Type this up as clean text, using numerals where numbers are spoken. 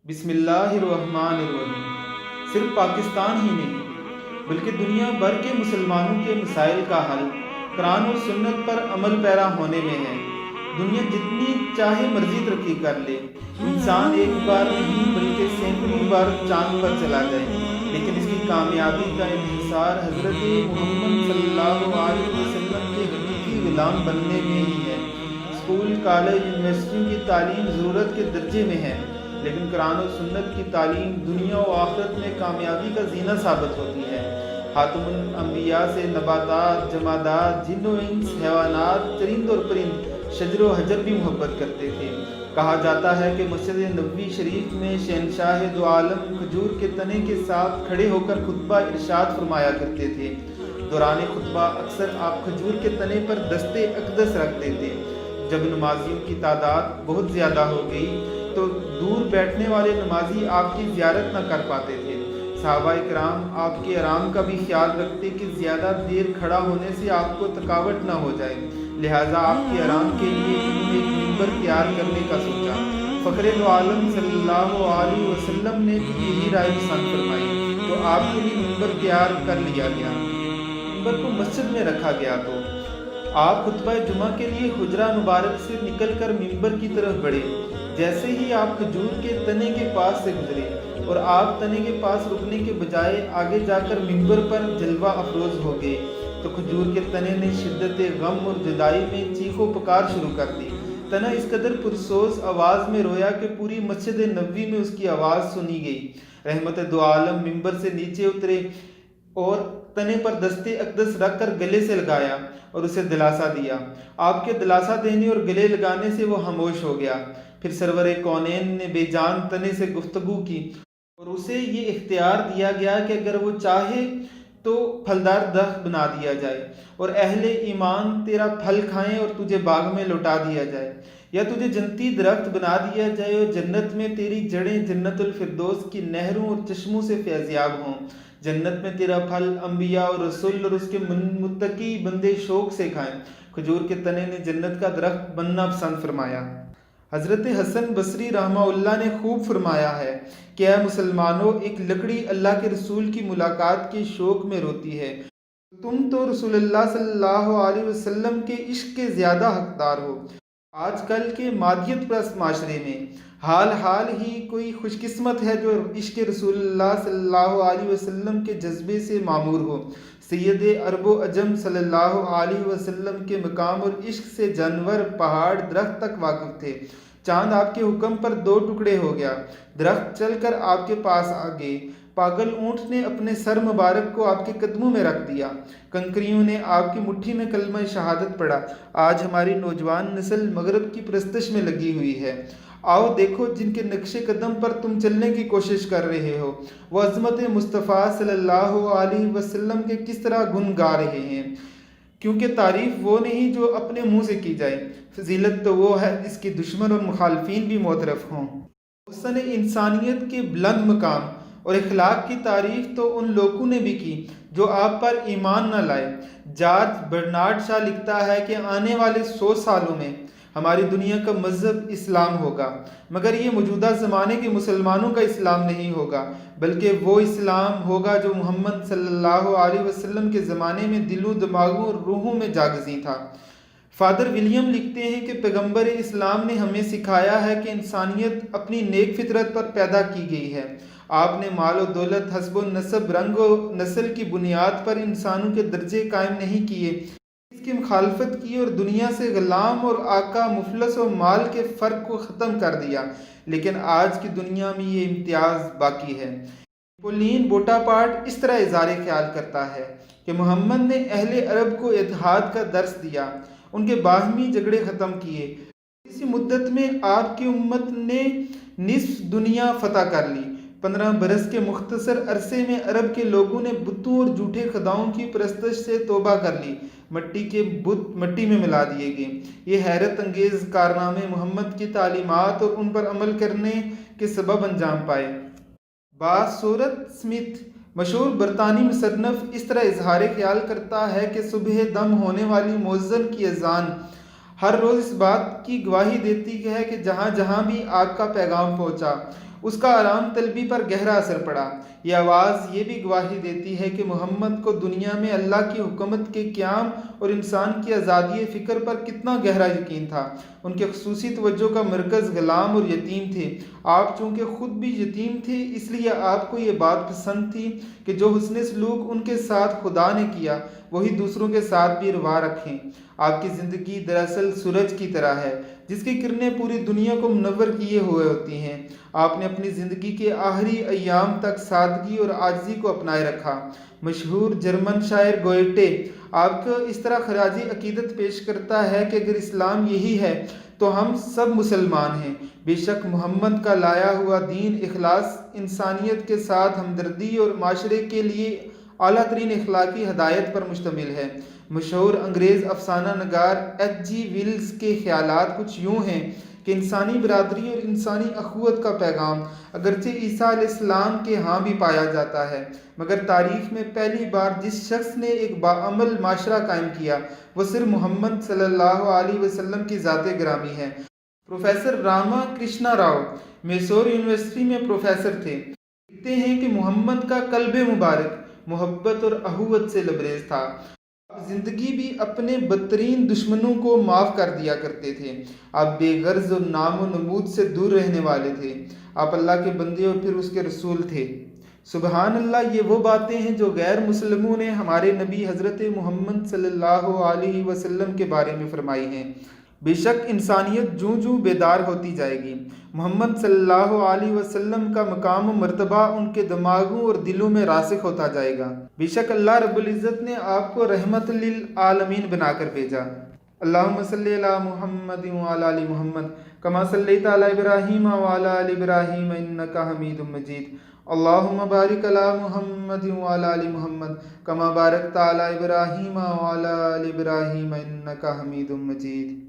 بسم اللہ الرحمن الرحیم۔ صرف پاکستان ہی نہیں بلکہ دنیا بھر کے مسلمانوں کے مسائل کا حل قرآن و سنت پر عمل پیرا ہونے میں ہے۔ دنیا جتنی چاہے مرضی ترقی کر لے، انسان ایک بار نہیں بلکہ سینکڑوں بار چاند پر چلا جائے، لیکن اس کی کامیابی کا انحصار حضرت محمد صلی اللہ علیہ وسلم کے حقیقی غلام بننے میں ہی ہے۔ اسکول، کالج، یونیورسٹیوں کی تعلیم ضرورت کے درجے میں ہے، لیکن قرآن و سنت کی تعلیم دنیا و آخرت میں کامیابی کا زینہ ثابت ہوتی ہے۔ خاتم الانبیاء سے نباتات، جمادات، جن و انس، حیوانات، چرند اور پرند، شجر و حجر بھی محبت کرتے تھے۔ کہا جاتا ہے کہ مسجد نبوی شریف میں شہنشاہ دو عالم کھجور کے تنے کے ساتھ کھڑے ہو کر خطبہ ارشاد فرمایا کرتے تھے۔ دوران خطبہ اکثر آپ کھجور کے تنے پر دست اقدس رکھتے تھے۔ جب نمازیوں کی تعداد بہت زیادہ ہو گئی تو دور بیٹھنے والے نمازی آپ کی زیارت نہ کر پاتے تھے۔ صحابہ کرام آپ کے آرام کا بھی خیال رکھتے کہ زیادہ دیر کھڑا ہونے سے آپ کو تھکاوٹ نہ ہو جائے، لہٰذا آپ کے آرام کے لیے انہوں نے ایک ممبر تیار کرنے کا سوچا۔ فخر دو عالم صلی اللہ علیہ وسلم نے بھی یہی رائے پسند فرمائی تو آپ کے لیے ممبر تیار کر لیا گیا۔ ممبر کو مسجد میں رکھا گیا تو آپ خطبہ جمعہ کے لیے حجرہ مبارک سے نکل کر ممبر کی طرف بڑھے۔ جیسے ہی آپ کھجور کے تنے کے پاس سے گزرے اور آپ تنے کے پاس رکنے کے بجائے آگے جا کر ممبر پر جلوہ افروز ہو گئے تو کھجور کے تنے نے شدت غم اور جدائی میں چیخ و پکار شروع کر دی۔ تنا اس قدر پرسوز آواز میں رویا کہ پوری مسجد نبوی میں اس کی آواز سنی گئی۔ رحمت دو عالم ممبر سے نیچے اترے اور تنے پر دست اقدس رکھ کر گلے سے لگایا اور اسے دلاسا دیا۔ آپ کے دلاسا دینے اور گلے لگانے سے وہ خاموش ہو گیا۔ پھر سرور کونین نے بے جان تنے سے گفتگو کی اور اسے یہ اختیار دیا گیا کہ اگر وہ چاہے تو پھلدار درخت بنا دیا جائے اور اہل ایمان تیرا پھل کھائیں اور تجھے باغ میں لوٹا دیا جائے، یا تجھے جنتی درخت بنا دیا جائے اور جنت میں تیری جڑیں جنت الفردوس کی نہروں اور چشموں سے فیضیاب ہوں۔ جنت میں تیرا پھل انبیاء اور رسول اور اس کے متقی بندے شوق سے کھائیں۔ کھجور کے تنے نے جنت کا درخت بننا پسند فرمایا۔ حضرت حسن بصری رحمہ اللہ نے خوب فرمایا ہے کہ اے مسلمانوں، ایک لکڑی اللہ کے رسول کی ملاقات کے شوق میں روتی ہے، تم تو رسول اللہ صلی اللہ علیہ وسلم کے عشق کے زیادہ حقدار ہو۔ آج کل کے مادیت پرست معاشرے میں حال ہی کوئی خوش قسمت ہے جو عشق رسول اللہ صلی اللہ علیہ وسلم کے جذبے سے معمور ہو۔ سید عرب و عجم صلی اللہ علیہ وسلم کے مقام اور عشق سے جانور، پہاڑ، درخت تک واقف تھے۔ چاند آپ کے حکم پر 2 ٹکڑے ہو گیا، درخت چل کر آپ کے پاس آ گئے، پاگل اونٹ نے اپنے سر مبارک کو آپ کے قدموں میں رکھ دیا، کنکریوں نے آپ کی مٹھی میں کلمہ شہادت پڑھا۔ آج ہماری نوجوان نسل مغرب کی پرستش میں لگی ہوئی ہے۔ آؤ دیکھو جن کے نقش قدم پر تم چلنے کی کوشش کر رہے ہو، وہ عظمت مصطفیٰ صلی اللہ علیہ وسلم کے کس طرح گن گا رہے ہیں، کیونکہ تعریف وہ نہیں جو اپنے منہ سے کی جائے، فضیلت تو وہ ہے جس کی دشمن اور مخالفین بھی معترف ہوں۔ حسن انسانیت کے بلند مقام اور اخلاق کی تعریف تو ان لوگوں نے بھی کی جو آپ پر ایمان نہ لائے۔ جارج برنارڈ شاہ لکھتا ہے کہ آنے والے 100 سالوں میں ہماری دنیا کا مذہب اسلام ہوگا، مگر یہ موجودہ زمانے کے مسلمانوں کا اسلام نہیں ہوگا، بلکہ وہ اسلام ہوگا جو محمد صلی اللہ علیہ وسلم کے زمانے میں دلوں، دماغوں اور روحوں میں جاگزیں تھا۔ فادر ولیم لکھتے ہیں کہ پیغمبر اسلام نے ہمیں سکھایا ہے کہ انسانیت اپنی نیک فطرت پر پیدا کی گئی ہے۔ آپ نے مال و دولت، حسب و نسب، رنگ و نسل کی بنیاد پر انسانوں کے درجے قائم نہیں کیے، اس کی مخالفت کی اور دنیا سے غلام اور آقا، مفلس و مال کے فرق کو ختم کر دیا، لیکن آج کی دنیا میں یہ امتیاز باقی ہے۔ نیپولین بوٹاپارٹ اس طرح اظہار خیال کرتا ہے کہ محمد نے اہل عرب کو اتحاد کا درس دیا، ان کے باہمی جھگڑے ختم کیے۔ اسی مدت میں آپ کی امت نے نصف دنیا فتح کر لی۔ 15 برس کے مختصر عرصے میں عرب کے لوگوں نے بتوں اور جھوٹے خداؤں کی پرستش سے توبہ کر لی، مٹی کے بت مٹی میں ملا دیے گئے۔ یہ حیرت انگیز کارنامے محمد کی تعلیمات اور ان پر عمل کرنے کے سبب انجام پائے۔ باصورت سمتھ، مشہور برطانوی مصنف، اس طرح اظہار خیال کرتا ہے کہ صبح دم ہونے والی مؤذن کی اذان ہر روز اس بات کی گواہی دیتی ہے کہ جہاں جہاں بھی آپ کا پیغام پہنچا اس کا آرام طلبی پر گہرا اثر پڑا۔ یہ آواز یہ بھی گواہی دیتی ہے کہ محمد کو دنیا میں اللہ کی حکومت کے قیام اور انسان کی آزادی فکر پر کتنا گہرا یقین تھا۔ ان کے خصوصی توجہ کا مرکز غلام اور یتیم تھے۔ آپ چونکہ خود بھی یتیم تھے، اس لیے آپ کو یہ بات پسند تھی کہ جو حسن سلوک ان کے ساتھ خدا نے کیا وہی دوسروں کے ساتھ بھی روا رکھیں۔ آپ کی زندگی دراصل سورج کی طرح ہے جس کی کرنیں پوری دنیا کو منور کیے ہوئے ہوتی ہیں۔ آپ نے اپنی زندگی کے آخری ایام تک سادگی اور عاجزی کو اپنائے رکھا۔ مشہور جرمن شاعر گوئٹے آپ کو اس طرح خراج عقیدت پیش کرتا ہے کہ اگر اسلام یہی ہے تو ہم سب مسلمان ہیں۔ بے شک محمد کا لایا ہوا دین اخلاص، انسانیت کے ساتھ ہمدردی اور معاشرے کے لیے اعلیٰ ترین اخلاقی ہدایت پر مشتمل ہے۔ مشہور انگریز افسانہ نگار ایچ جی ویلز کے خیالات کچھ یوں ہیں کہ انسانی برادری اور انسانی اخوت کا پیغام اگرچہ عیسیٰ علیہ السلام کے ہاں بھی پایا جاتا ہے، مگر تاریخ میں پہلی بار جس شخص نے ایک باعمل معاشرہ قائم کیا وہ صرف محمد صلی اللہ علیہ وسلم کی ذات گرامی ہے۔ پروفیسر راما کرشنا راؤ میسور یونیورسٹی میں پروفیسر تھے۔ لکھتے ہیں کہ محمد کا قلب مبارک محبت اور اخوت سے لبریز تھا۔ آپ زندگی بھی اپنے بدترین دشمنوں کو معاف کر دیا کرتے تھے۔ آپ بے غرض اور نام و نمود سے دور رہنے والے تھے۔ آپ اللہ کے بندے اور پھر اس کے رسول تھے۔ سبحان اللہ، یہ وہ باتیں ہیں جو غیر مسلموں نے ہمارے نبی حضرت محمد صلی اللہ علیہ وسلم کے بارے میں فرمائی ہیں۔ بے شک انسانیت جوں جوں بیدار ہوتی جائے گی، محمد صلی اللہ علیہ وسلم کا مقام و مرتبہ ان کے دماغوں اور دلوں میں راسخ ہوتا جائے گا۔ بے شک اللہ رب العزت نے آپ کو رحمت للعالمین بنا کر بھیجا۔ اللہم صلی علی محمد وعلی آل محمد کما صلیت علی ابراہیم وعلی آل ابراہیم انک حمید مجید۔ اللہم بارک علی محمد وعلی آل محمد کما بارکت علی ابراہیم وعلی آل ابراہیم انک حمید مجید۔